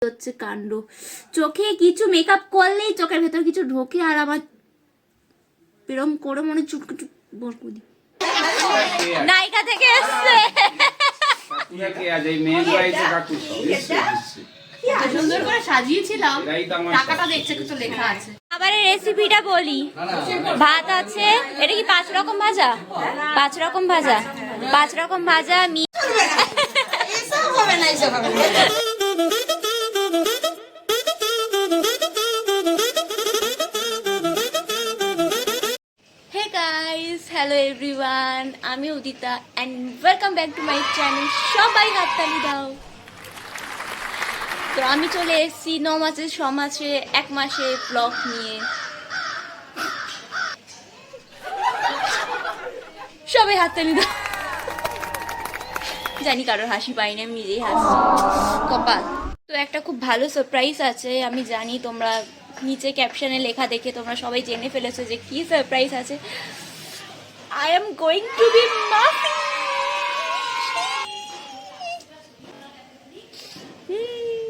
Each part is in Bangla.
হচ্ছে কাণ্ড। চোখে কিছু মেকআপ করলেই চোখের ভেতর কিছু ঢোকে আর আমার এরকম করে মনে চুটকুটু বরকুদি। নায়িকা থেকে এসছে সুন্দর করে সাজিয়েছিলাম, টাকাটা দেখছে কিছু লেখা আছে। আবার রেসিপিটা বলি, ভাত আছে, এটা কি 5 রকম ভাজা, 5 রকম ভাজা, 5 রকম ভাজা হ্যালো এভরিওয়ান, আমি Udita and welcome back to my channel. সবাই হাততালি দাও। তো আমি চলে এসেছি 9 মাসে 6 মাসে 1 মাসে ব্লগ নিয়ে। সবাই হাততালি দাও। জানি কারোর হাসি পাইনি, আমি নিজেই হাসছি, কপাল। তো একটা খুব ভালো সারপ্রাইজ আছে, আমি জানি তোমরা নিচে ক্যাপশনে লেখা দেখে তোমরা সবাই জেনে ফেলেছো যে কি সারপ্রাইজ আছে। I am going to be mommy.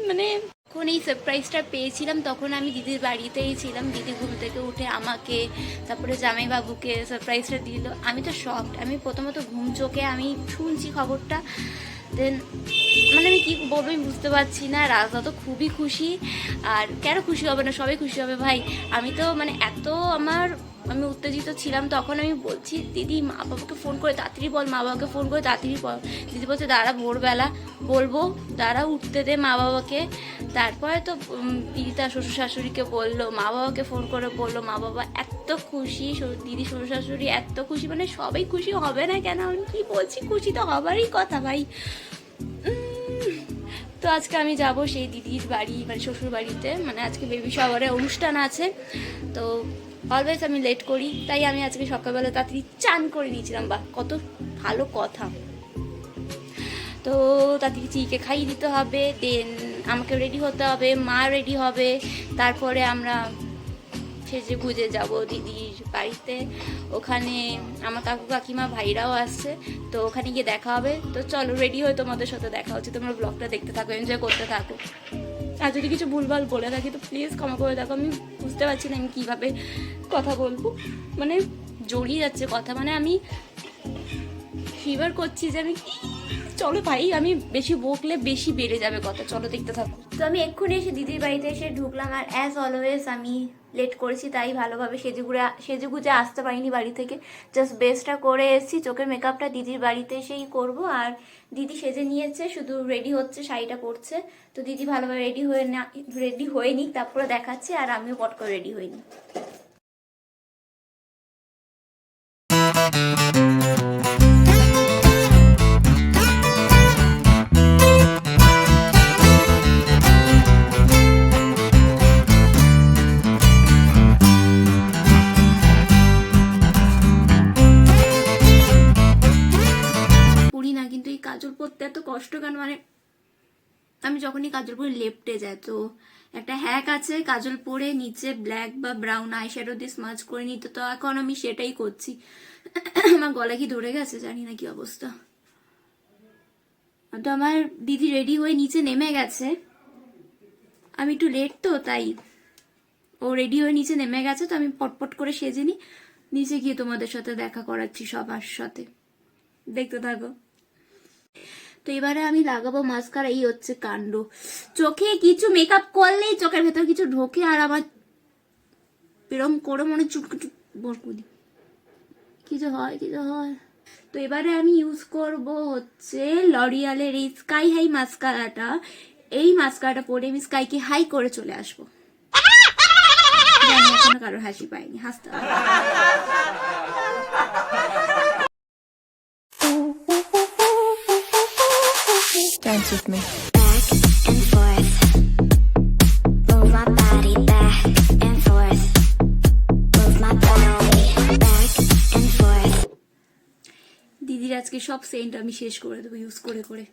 মানে যখন এই সারপ্রাইজটা পেয়েছিলাম তখন আমি দিদির বাড়িতেই ছিলাম। দিদি ঘুম থেকে উঠে আমাকে তারপরে জামাইবাবুকে সারপ্রাইজটা দিল। আমি তো শকড। আমি প্রথমত ঘুম চোখে আমি শুনছি খবরটা, দেন মানে আমি কী বলবো আমি বুঝতে পারছি না। রাজদা তো খুবই খুশি, আর কেন খুশি হবে না, সবাই খুশি হবে ভাই। আমি তো মানে এত আমি উত্তেজিত ছিলাম তখন। আমি বলছি দিদি মা বাবাকে ফোন করে তাড়াতাড়ি বল, মা বাবাকে ফোন করে তাড়াতাড়ি বল। দিদি বলছে দাঁড়া ভোরবেলা বলবো, দাঁড়া উঠতে দে মা বাবাকে। তারপরে তো দিদি তার শ্বশুর শাশুড়িকে বললো, মা বাবাকে ফোন করে বললো। মা বাবা এত খুশি, দিদি শ্বশুর শাশুড়ি এত খুশি, মানে সবাই খুশি হবে না কেন? আমি কি বলছি, খুশি তো হবারই কথা ভাই। তো আজকে আমি যাব সেই দিদির বাড়ি, মানে শ্বশুর বাড়িতে। মানে আজকে বেবি শাওয়ারে অনুষ্ঠান আছে, তো অলওয়েজ আমি লেট করি, তাই আমি আজকে সকালবেলা তাড়াতাড়ি চান করে নিয়েছিলাম। বা কত ভালো কথা। তো তাড়াতাড়ি চিকে খাইয়ে দিতে হবে, দেন আমাকে রেডি হতে হবে, মা রেডি হবে, তারপরে আমরা সেজে গুজে যাব দিদির বাড়িতে। ওখানে আমার কাকু কাকিমা ভাইরাও আসছে, তো ওখানে গিয়ে দেখা হবে। তো চলো রেডি হয়ে তোমাদের সাথে দেখা হচ্ছে। তোমরা ব্লগটা দেখতে থাকো, এনজয় করতে থাকো। আর যদি কিছু ভুলভাল বলে থাকি তো প্লিজ ক্ষমা করে দেখো। আমি বুঝতে পারছি না আমি কীভাবে কথা বলবো, মানে জড়িয়ে যাচ্ছে কথা। মানে আমি ফিভার করছি যে আমি চলো ভাই, আমি বেশি বকলে বেশি বেড়ে যাবে কথা। চলো দেখতে থাকো। তো আমি এক্ষুনি এসে দিদির বাড়িতে এসে ঢুকলাম, আর অ্যাজ অলওয়েজ আমি লেট করেছি, তাই ভালোভাবে সেজে গুজে আসতে পারিনি বাড়ি থেকে। জাস্ট বেস্টটা করে এসেছি। চোখের মেকআপটা দিদির বাড়িতে এসেই করব। আর দিদি সেজে নিয়েছে, শুধু রেডি হচ্ছে, শাড়িটা পরছে। তো দিদি ভালোভাবে রেডি হয়ে নিক, তারপরে দেখাচ্ছে। আর আমিও পট করে রেডি হইনি। কাজল পরতে এত কষ্ট কেন? মানে আমি যখনই কাজল পরে লেপটে যায়, তো একটা হ্যাক আছে কাজল পরে নিচে ব্ল্যাক বা ব্রাউন আই শ্যাডো দিয়ে স্মাচ করে নিতে। তো এখন আমি সেটাই করছি। আমার গলা কি ধরে গেছে জানি না কি অবস্থা। তো আমার দিদি রেডি হয়ে নিচে নেমে গেছে। আমি একটু লেট, তো তাই ও রেডি হয়ে নিচে নেমে গেছে। তো আমি পটপট করে সেজে নিই, নিচে গিয়ে তোমাদের সাথে দেখা করাচ্ছি সবার সাথে। দেখতে থাকো। তো এবারে আমি লাগাবো মাস্কারা। এই হচ্ছে কাণ্ড। চোখে কিছু মেকআপ করলেই চোখের ভেতর কিছু ঢোকে আর আমার এরকম করে মনে চুটকুটু বরকুদি। কি যে হয়, কি যে হয়। তো এবারে আমি ইউজ করব হচ্ছে লরিয়ালের এই স্কাই হাই মাস্কারাটা। এই মাস্কারাটা পরে আমি স্কাইকে হাই করে চলে আসবো। জানি এখনো কারোর হাসি পাইনি, হাসতে হবে। Dance with me. Back and forth. Move my body back and forth. Move my body back and forth. দিদির আজকে সব সেন্ট আমি শেষ করে দেবো ইউজ করে করে।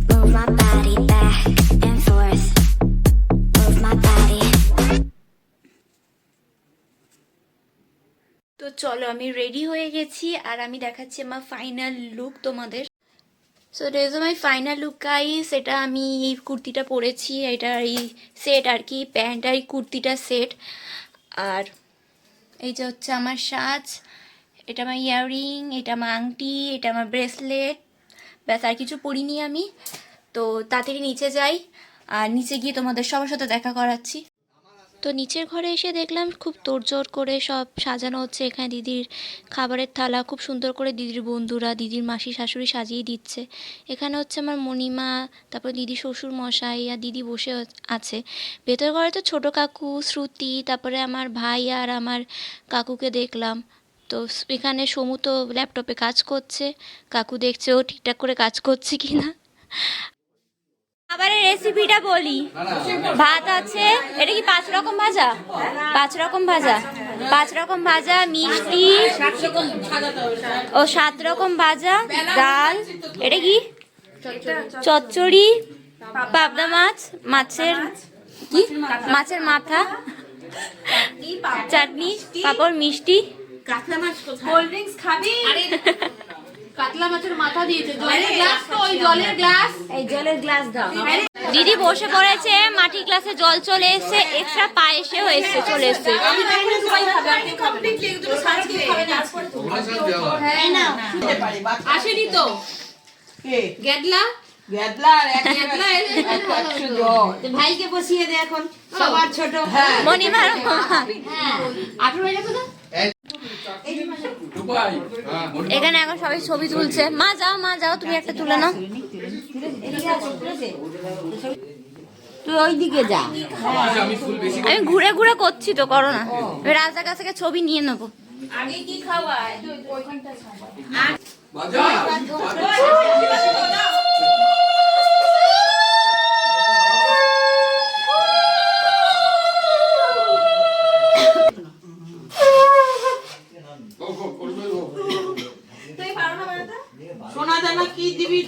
Move my body back and forth. Move my body. তো চলো আমি রেডি হয়ে গেছি আর আমি দেখাচ্ছি আমার ফাইনাল লুক তোমাদের। So this is my final look guys. এটা আমি এই কুর্তিটা পরেছি, এটা এই সেট আর কি, প্যান্ট আর এই কুর্তিটা সেট। আর এই যে হচ্ছে আমার সাজ, এটা আমার ইয়াররিং, এটা আমার আংটি, এটা আমার ব্রেসলেট, ব্যাস আর কিছু পরিনি আমি। তো তাড়াতাড়ি নিচে যাই আর নিচে গিয়ে তোমাদের সবার সাথে দেখা করাচ্ছি। তো নিচের ঘরে এসে দেখলাম খুব তোড়জোড় করে সব সাজানো হচ্ছে। এখানে দিদির খাবারের থালা খুব সুন্দর করে দিদির বন্ধুরা, দিদির মাসি শাশুড়ি সাজিয়ে দিচ্ছে। এখানে হচ্ছে আমার মণিমা, তারপর দিদি শ্বশুর মশাই আর দিদি বসে আছে। ভেতর ঘরে তো ছোটো কাকু, শ্রুতি, তারপরে আমার ভাই আর আমার কাকুকে দেখলাম। তো এখানে সমু তো ল্যাপটপে কাজ করছে, কাকু দেখছে ও ঠিকঠাক করে কাজ করছে কিনা। খাবারের রেসিপিটা বলি। ভাত আছে, এটা কি 5 রকম ভাজা? 5 রকম ভাজা, 5 রকম ভাজা, মিষ্টি ও 7 রকম ভাজা, ডাল, এটা কি চচ্চড়ি, পাবদা মাছ, মাছের কি মাছের মাথা, চাটনি, পাঁপড়, মিষ্টি। কাতলা মাছ কোল্ড ড্রিঙ্কস খাবি? কাতলা মাছের মাথা দিয়েছে, জলের গ্লাস তো, ওই জলের গ্লাস, এই জলের গ্লাস দাও। দিদি বসে পড়েছে, মাটির গ্লাসে জল চলে এসছে, এক্সট্রা পায়েসেও এসছে, চলে এসছে। আসেনি তো গেদলা ভাইকে বসিয়ে দে এখন, সবার ছোট মণিমার 18 হয়ে গেছে না? এখানে এখন সবাই ছবি তুলছে। মা যাও, মা যাও, তুমি একটা তুলে নাও। তুই ওইদিকে যা। আমি ঘুরে ঘুরে করছি তো, করো না। রাজার কাছ থেকে ছবি নিয়ে নেবো। আগে কি খাওয়ায়? সোনা দানা কি দিবি?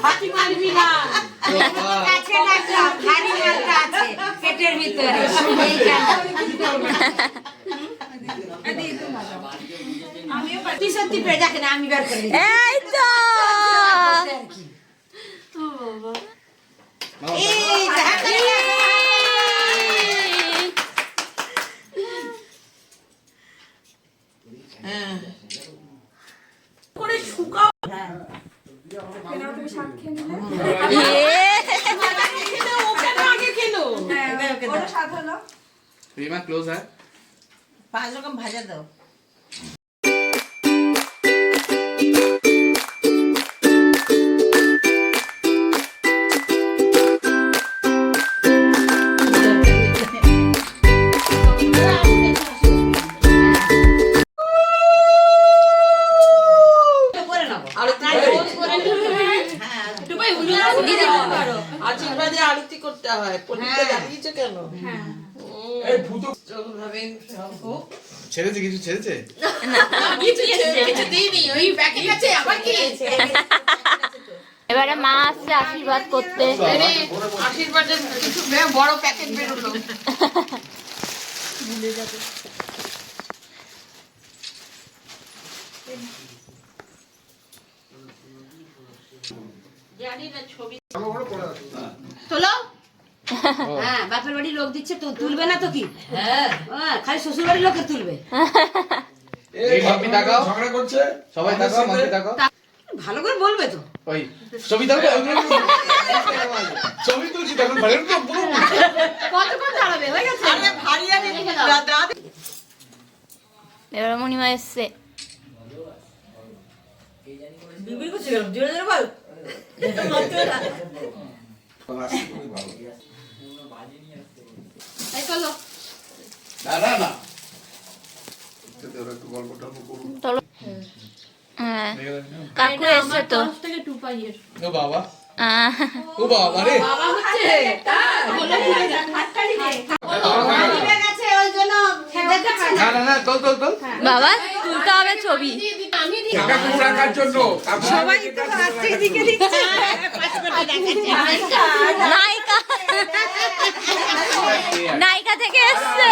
হাতি মারবি না, কাছে লাগলাম, ভারী মালটা আছে পেটের ভিতরে। আমিও পাটি সত্যি পেয়ে যাকে না, আমি বের করে দিই। এই তো এই দেখা করে শুকাও। रीमा क्लोज है। 5 রকম ভাজা দাও। আশীর্বাদে আরতি করতে হয়, পণ্ডিতে দাঁড়িয়েছে কেন? ছেড়েছে, কিছু ছেড়েছে। এবারে মা আসছে আশীর্বাদ করতে। আশীর্বাদের কিছু বড় প্যাকেট বেরোলো। জানি না ছবি তোলো। হ্যাঁ, বাপের বাড়ির লোক দিচ্ছে তো তুলবে না তো কি? হ্যাঁ, খালি শ্বশুর বাড়ির লোকে তুলবে। এই মাম্মি তাকাও, ঝগড়া করছে সবাই, তাকাও মাম্মি তাকাও, ভালো করে বলবে তো। ওই ছবি দাও, ছবি তুলছি তখন ভালো তো কতক্ষণ দাঁড়াবে? হয়ে গেছে। আরে ভারী আরে দাদা এবারে মণিমা এসছে। বিবির কিছু গেল, জোরে জোরে বল। এই চলো। না না চলো। হ্যাঁ, কাকু এসছে তো। ও বাবা, ও বাবা রে, বাবা হচ্ছে গেছে ওই জন্য দেখাচ্ছে না না না, তোল তোল তোল, বাবা তুলতে হবে ছবি। কাকু রাখার জন্য সবাই তো আজকে দিকে দিচ্ছে। নায়িকা, নায়িকা থেকে এসছে।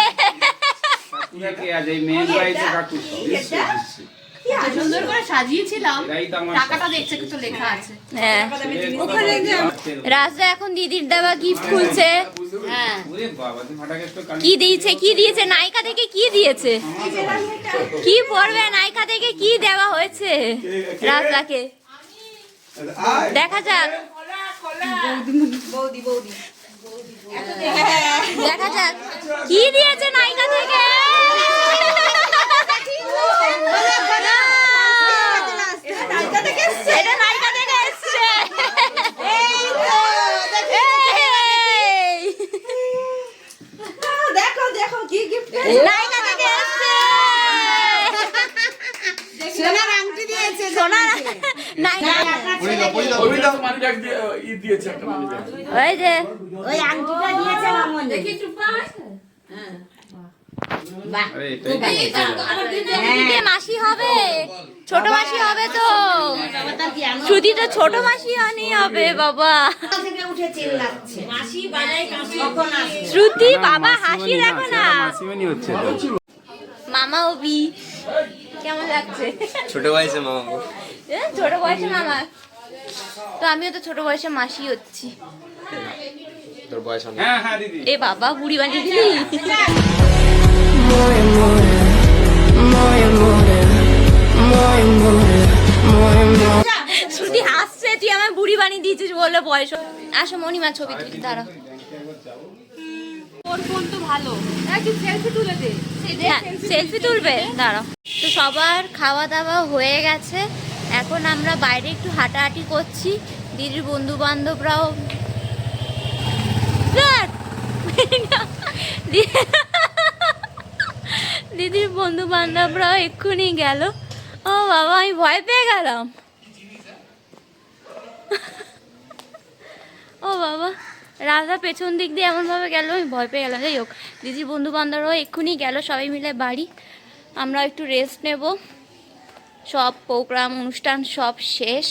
সুন্দর করে সাজিয়েছিলাম, টাকাটা দেখছে কিছু লেখা আছে। হ্যাঁ, রাজদা এখন দিদির দেওয়া গিফট খুলছে। কি দিয়েছে, কি দিয়েছে নায়িকা থেকে, কি দিয়েছে, কি পড়বে নায়িকা থেকে, কি দেওয়া হয়েছে রাজদাকে, দেখা যাক, দেখা যাক কি দিয়েছে নায়িকা থেকে। এটা নায়িকা থেকে এসছে। দেখো দেখো কি গিফট, নায়িকা থেকে এসছে। সোনার আংটি দিয়েছে। সোনার নায়িকা, ওই যে ওই আংটিটা দিয়েছে মামনি। দেখি দিদি মাসি হবে, ছোট মাসি হবে তো, শ্রুতি তো ছোট মাসি হবে বাবা। থেকে উঠে চিল্লাচ্ছে মাসি বাজাই কখন আসবে। শ্রুতি বাবা হাসি দেখো না, মামা ওবি কেমন লাগছে? ছোট বয়সে মামা, ছোট বয়সে মামা, তো আমিও তো ছোট বয়সে মাসি হচ্ছি। তোর বয়স অনেক। এ বাবা বুড়ি বানিয়ে দিলি। শ্রুতি হাসছে, তুই আমার বুড়ি বানিয়ে দিয়েছিস বলে বয়স। আসো মণিমা ছবি তুলি, দাঁড়া। ওর ফোন তো ভালো, একটু সেলফি তুলে দে। সেলফি তুলবে, দাঁড়াও। তো সবার খাওয়া দাওয়া হয়ে গেছে, এখন আমরা বাইরে একটু হাঁটাহাঁটি করছি। দিদির বন্ধু বান্ধবরাও দিদির বন্ধু বান্ধবরাও এক্ষুনি গেল। ও বাবা, আমি ভয় পেয়ে গেলাম। ও বাবা, রাজা পেছন দিক দিয়ে এমনভাবে গেল, আমি ভয় পেয়ে গেলাম। যাই হোক, দিদির বন্ধু বান্ধবরাও এক্ষুনি গেল, সবাই মিলে বাড়ি। আমরা একটু রেস্ট নেব, সব প্রোগ্রাম অনুষ্ঠান সব শেষ।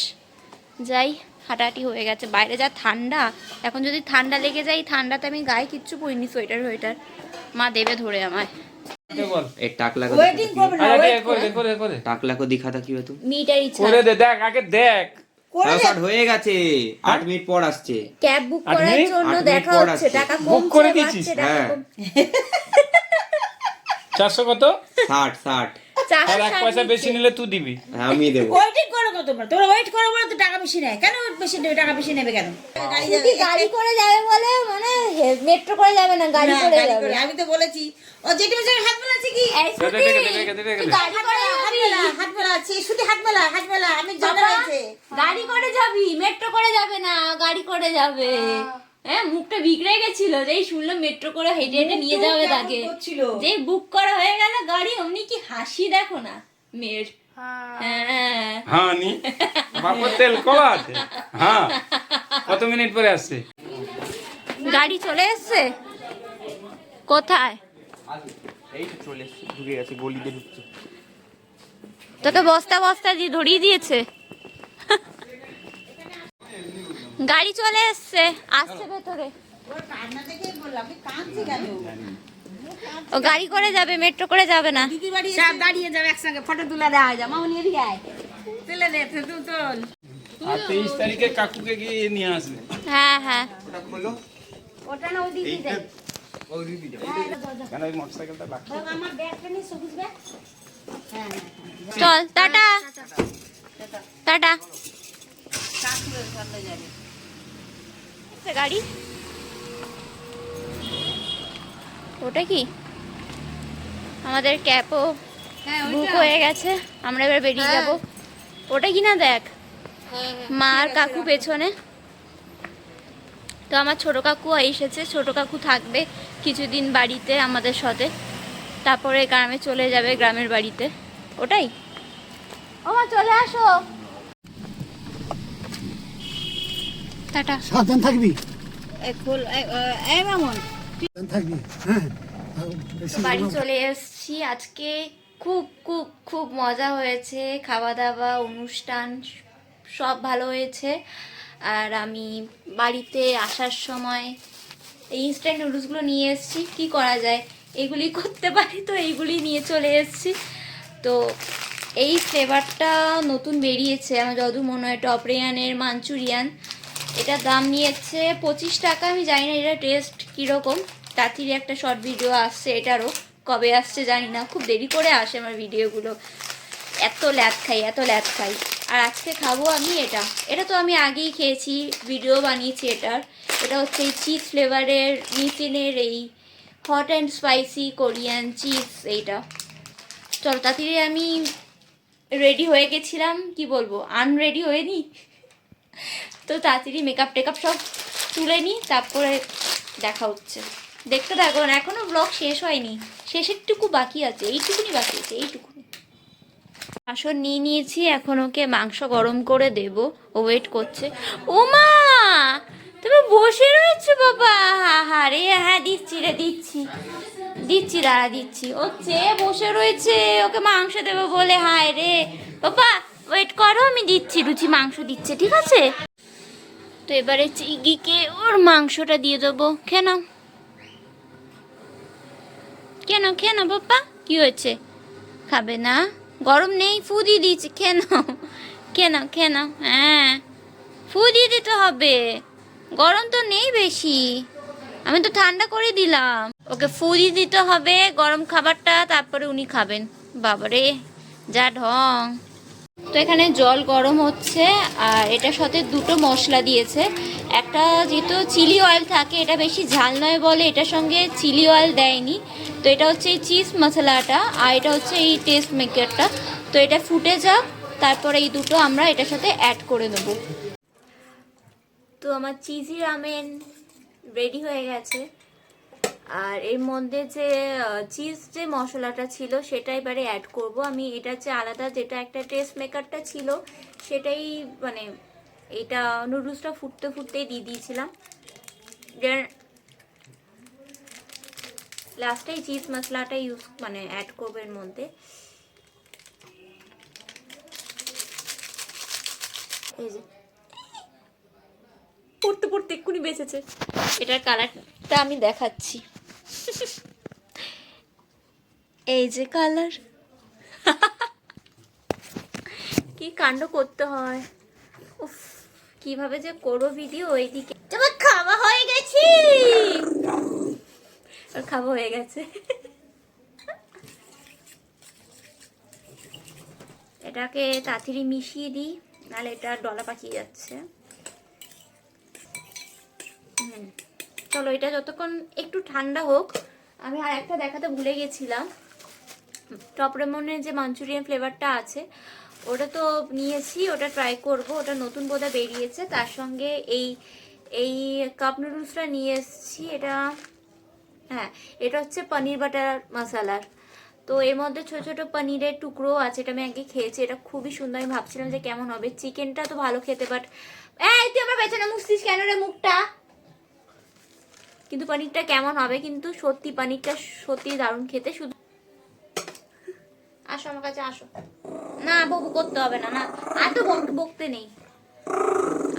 যাই, হাঁটাহাঁটি হয়ে গেছে, বাইরে যা ঠান্ডা, এখন যদি ঠান্ডা লেগে যায়, ঠান্ডাতে আমি গায়ে কিচ্ছু পরিনি, সোয়েটার সোয়েটার মা দেবে ধরে আমায়। एक टाकला को ওয়েটিং করবে না, टाकला को दिखाता কি হতো মিটার ইচ্ছা করে শট হয়ে গেছে 8 মিনিট পর আসছে ক্যাব বুক করার জন্য 8 মিনিট দেখা পর হচ্ছে, আসছে। টাকা বুক কমছে, করে দিয়েছিস? বাড়ছে, টাকা হ্যাঁ। কম- 400 কত? 60 চারশো আর 1 ষাট পয়সা নিচ্ছে। বেশি নিলে তুই দিবি। হ্যাঁ আমি দেব ওয়েটিং করো কত তোমরা, তোমরা ওয়েট করো বলে তো টাকা বেশি নেয় কেন? বেশি নেবে, টাকা বেশি নেবে কেন? গাড়ি শ্রুতি গাড়ি করে যাবে বলে, মানে মেট্রো করে যাবে না, গাড়ি না, করে গাড়ি যাবে। করে। আমি তো বলেছি ও যেটা বেশি হাত মেলাচ্ছে কি এই শ্রুতি, তুই গাড়ি করে যাবি? হাত মেলাচ্ছে শুধু হাত মেলা আমি জানা বাবা, হয়েছে। গাড়ি করে যাবি, মেট্রো করে যাবে না, গাড়ি করে যাবে। হ্যাঁ, মুখটা বিগড়ে গেছিল, যেই শুনলো মেট্রো করে হেঁটে হেঁটে নিয়ে যাবে তাকে, করছিল। যেই বুক করা হয়ে গেল গাড়ি, অমনি কি হাসি দেখো না মেয়ের। হ্যাঁ, হ্যাঁ নি বাপর তেল কলা আছে। হ্যাঁ, কত মিনিট পরে আসছে? গাড়ি চলে এসছে কোথায়? এই তো চলে এসেছে ঢুকে গেছে গলিতে ঢুকছে তোকে বস্তা বস্তা দিয়ে ধরিয়ে দিয়েছে। গাড়ি চলে এসছে, আসছে ভেতরে। কান্না দেখে বললাম আমি কাঁদছি কেন? ও গাড়ি করে যাবে, মেট্রো করে যাবে না। দিদি বাড়ি সব দাঁড়িয়ে যাবে একসঙ্গে, ফটো তুলে দেওয়া যায়। মামনি এদিকে আয়, তুলে দে, তুই তোল। আর 23 তারিখে কাকুকে গিয়ে নিয়ে আসবে। হ্যাঁ হ্যাঁ, ওটা খোলো ওটা না, ওই দিদি দেয়। ও দিদি দাও কেন ওই মোটরসাইকেলটা লাগবে? আমার ব্যাগটা নিয়ে সবুজ ব্যাগ। চল, টাটা টাটা। গাড়ি ওটা কি? আমাদের ক্যাবও বুক হয়ে গেছে, আমরা এবার বেরিয়ে যাব। ওটা কি না দেখ, মা আর কাকু পেছনে। তো আমার ছোট কাকু এসেছে, ছোট কাকু থাকবে কিছুদিন বাড়িতে আমাদের সাথে, তারপরে গ্রামে চলে যাবে, গ্রামের বাড়িতে। ওটাই, ও মা চলে আসো, টাটা। সাবধান থাকবি, এই মামন সাবধান থাকবি, হ্যাঁ। বাড়ি চলে এসেছি। আজকে খুব খুব খুব মজা হয়েছে, খাওয়া দাওয়া অনুষ্ঠান সব ভালো হয়েছে। আর আমি বাড়িতে আসার সময় এই ইনস্ট্যান্ট নুডলসগুলো নিয়ে এসেছি। কি করা যায়, এইগুলি করতে পারি, তো এইগুলি নিয়ে চলে এসেছি। তো এই ফ্লেভারটা নতুন বেরিয়েছে আমার যদু মনে হয়, টপ রেয়ানের মাঞ্চুরিয়ান। এটার দাম নিয়েছে 25 টাকা। আমি জানি না এটা টেস্ট কীরকম, তাড়াতাড়ি একটা শর্ট ভিডিও আসছে এটারও, কবে আসছে জানি না, খুব দেরি করে আসে আমার ভিডিওগুলো। এত ল্যাদ খাই। আর আজকে খাবো আমি এটা তো আমি আগেই খেয়েছি, ভিডিও বানিয়েছি এটার। এটা হচ্ছে এই চিজ ফ্লেভারের নিসিনের এই hot and spicy Korean cheese. এইটা চল তাড়াতাড়ি, আমি রেডি হয়ে গেছিলাম, কি বলবো, আনরেডি হয়ে নি, তো তাড়াতাড়ি মেকআপ টেকআপ সব তুলে নিই, তারপরে দেখা হচ্ছে। দেখতে থাকো, এখনও ব্লগ শেষ হয়নি, শেষেরটুকু বাকি আছে, এইটুকুনি বাকি আছে, এইটুকুনি। আসন নিয়ে নিয়েছি, এখন ওকে মাংস গরম করে দেব, ও ওয়েট করছে। ও মা, তুমি বসে রয়েছো বাবা? রে হ্যাঁ দিচ্ছি দাঁড়া দিচ্ছি। ও চেয়ে বসে রয়েছে, ওকে মাংস দেবো বলে। হায় রে বাবা, ওয়েট করো, আমি দিচ্ছি, রুচি মাংস দিচ্ছে, ঠিক আছে? তো এবারে চিগিকে ওর মাংসটা দিয়ে দেবো। কেন বাবা, কি হয়েছে? খাবে না? গরম নেই, ফু দিয়ে দিয়েছি। কেন হ্যাঁ, ফু দিয়ে দিতে হবে, গরম তো নেই বেশি, আমি তো ঠান্ডা করে দিলাম। ওকে ফু দিয়ে দিতে হবে গরম খাবারটা, তারপরে উনি খাবেন। বাবারে যা ঢং। তো এখানে জল গরম হচ্ছে, আর এটার সাথে দুটো মশলা দিয়েছে। একটা যেহেতু চিলি অয়েল থাকে, এটা বেশি ঝাল নয় বলে এটার সঙ্গে চিলি অয়েল দেয়নি। তো এটা হচ্ছে এই চিজ মশলাটা, আর এটা হচ্ছে এই টেস্ট মেকারটা। তো এটা ফুটে যাক, তারপরে এই দুটো আমরা এটার সাথে অ্যাড করে নেব। তো আমার চিজি রামেন রেডি হয়ে গেছে, আর এর মধ্যে যে চিজ যে মশলাটা ছিল সেটা এবারে অ্যাড করব আমি। এটা হচ্ছে আলাদা, যেটা একটা টেস্ট মেকারটা ছিল সেটাই, মানে এটা নুডলসটা ফুটতেই দিয়ে দিয়েছিলাম। লাস্টে চিজ মশলাটা অ্যাড করবো এর মধ্যে। এই যে পড়তে এক্ষুনি বেঁচেছে। এটার কালারটা আমি দেখাচ্ছি, এই যে কালার। কি কাণ্ড করতে হয়, উফ, কিভাবে যে করো ভিডিও। এইদিকে তোমার খাওয়া হয়ে গেছে, খাওয়া হয়ে গেছে। এটাকে তাড়াতাড়ি মিশিয়ে দিই, নাহলে এটা ডলা পাকিয়ে যাচ্ছে। চলো এটা যতক্ষণ একটু ঠান্ডা হোক। আমি আর একটা দেখাতে ভুলে গেছিলাম, টপ রেমনের যে মাঞ্চুরিয়ান ফ্লেভারটা আছে ওটা তো নিয়েছি, ওটা ট্রাই করব। ওটা নতুন বোধহয় বেরিয়েছে, তার সঙ্গে এই কাপ নুডলসটা নিয়ে এসেছি। এটা হচ্ছে পনির বাটার মশালার। তো এর মধ্যে ছোট ছোট পনিরের টুকরো আছে, এটা আমি আগে খেয়েছি, এটা খুবই সুন্দর। আমি ভাবছিলাম যে কেমন হবে, চিকেনটা তো ভালো খেতে, বাট তুই আমার পেছনে মুছতিস কেন রে মুখটা? কিন্তু পনিরটা কেমন হবে, কিন্তু সত্যি পনিরটা সত্যি দারুণ খেতে। শুধু আসো আমার কাছে, আসো না, বকু করতে হবে না, আর তো বকতে নেই।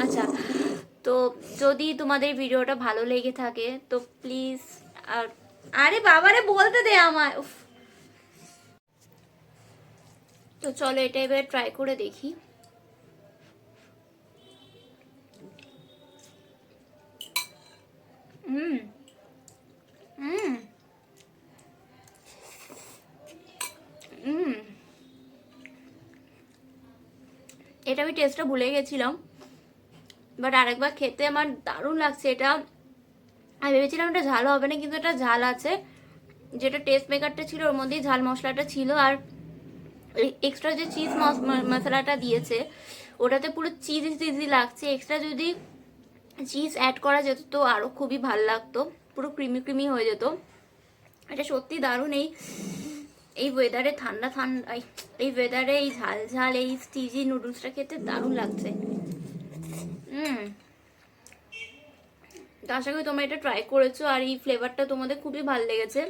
আচ্ছা, তো যদি তোমাদের ভিডিওটা ভালো লেগে থাকে তো প্লিজ, আরে বাবারে বলতে দে আমায়। তো চলো এটা এবার ট্রাই করে দেখি। এটা আমি টেস্টটা ভুলে গেছিলাম, বাট আরেকবার খেতে আমার দারুণ লাগছে। এটা আমি ভেবেছিলাম এটা ঝাল হবে না, কিন্তু এটা ঝাল আছে। যেটা টেস্ট মেকারটা ছিল ওর মধ্যেই ঝাল মশলাটা ছিল, আর এক্সট্রা যে চিজ মশলাটা দিয়েছে ওটাতে পুরো চিজি লাগছে। এক্সট্রা যদি চিজ অ্যাড করা যেত তো আরও খুবই ভালো লাগতো, পুরো ক্রিমি হয়ে যেত। এটা সত্যি দারুণ। এই ওয়েদারে ঠান্ডা এই ওয়েদারে এই ঝাল এই চিজি নুডলসটা খেতে দারুণ লাগছে। তো আশা করি তোমরা এটা ট্রাই করেছো, আর এই ফ্লেভারটা তোমাদের খুবই ভালো লেগেছে।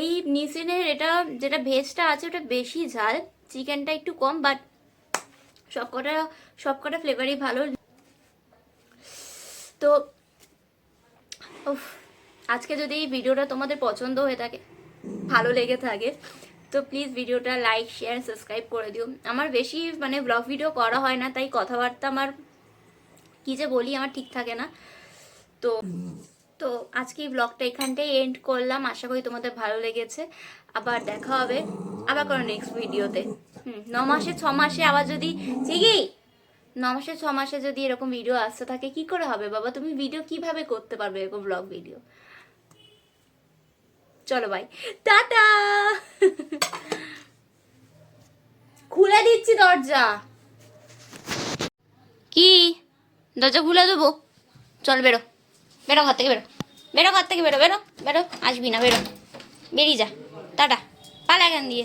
এই নিসিনের এটা যেটা ভেজটা আছে ওটা বেশি ঝাল, চিকেনটা একটু কম, বাট সবকটা ফ্লেভারই ভালো। তো আজকে যদি এই ভিডিওটা তোমাদের পছন্দ হয়ে থাকে, ভালো লেগে থাকে, তো প্লিজ ভিডিওটা লাইক শেয়ার সাবস্ক্রাইব করে দিও। আমার বেশি মানে ব্লগ ভিডিও করা হয় না, তাই কথাবার্তা আমার কী যে বলি আমার ঠিক থাকে না। তো তো আজকে এই ব্লগটা এখানটাই এন্ড করলাম। আশা করি তোমাদের ভালো লেগেছে। আবার দেখা হবে আবার কোনো নেক্সট ভিডিওতে। 9 মাসে 6 মাসে আবার যদি ঠিকই 9 মাসে 6 মাসে যদি এরকম ভিডিও আসতে থাকে কি করে হবে বাবা? তুমি ভিডিও কিভাবে করতে পারবে এরকম ব্লগ ভিডিও? চলো ভাই, টাটা। খুলে দিচ্ছি দরজা। কি দরজা খুলে দেবো? চল বেরো, বেরো ঘর থেকে, বেরো বেরো ঘর থেকে, বেরো বেরো বেরো, আসবি না, বেরো, বেরিয়ে যা, টাটা, পালা এখান দিয়ে।